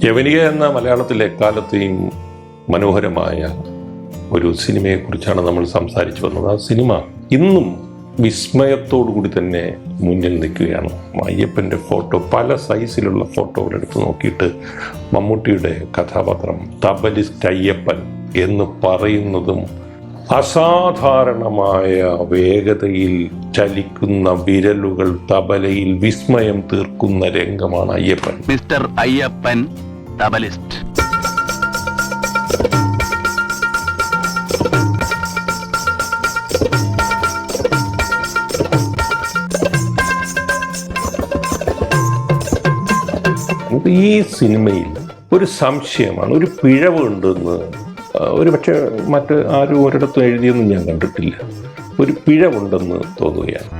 യവനിക എന്ന മലയാളത്തിലെ എക്കാലത്തെയും മനോഹരമായ ഒരു സിനിമയെക്കുറിച്ചാണ് നമ്മൾ സംസാരിച്ചു വന്നത്. ആ സിനിമ ഇന്നും വിസ്മയത്തോടു കൂടി തന്നെ മുന്നിൽ നിൽക്കുകയാണ്. അയ്യപ്പൻ്റെ ഫോട്ടോ, പല സൈസിലുള്ള ഫോട്ടോകൾ എടുത്ത് നോക്കിയിട്ട് മമ്മൂട്ടിയുടെ കഥാപാത്രം തബലിസ്റ്റ് അയ്യപ്പൻ എന്ന് പറയുന്നതും അസാധാരണമായ വേഗതയിൽ ചലിക്കുന്ന വിരലുകൾ തബലയിൽ വിസ്മയം തീർക്കുന്ന രംഗമാണ് അയ്യപ്പൻ. മിസ്റ്റർ അയ്യപ്പൻ തബലിസ്റ്റ്. ഈ സിനിമയിൽ ഒരു സംശയമാണ്, ഒരു പിഴവ് ഉണ്ടെന്ന് ഒരു പക്ഷേ ആരും ഒരിടത്തും എഴുതിയെന്ന് ഞാൻ കണ്ടിട്ടില്ല. ഒരു പിഴവുണ്ടെന്ന് തോന്നുകയാണ്.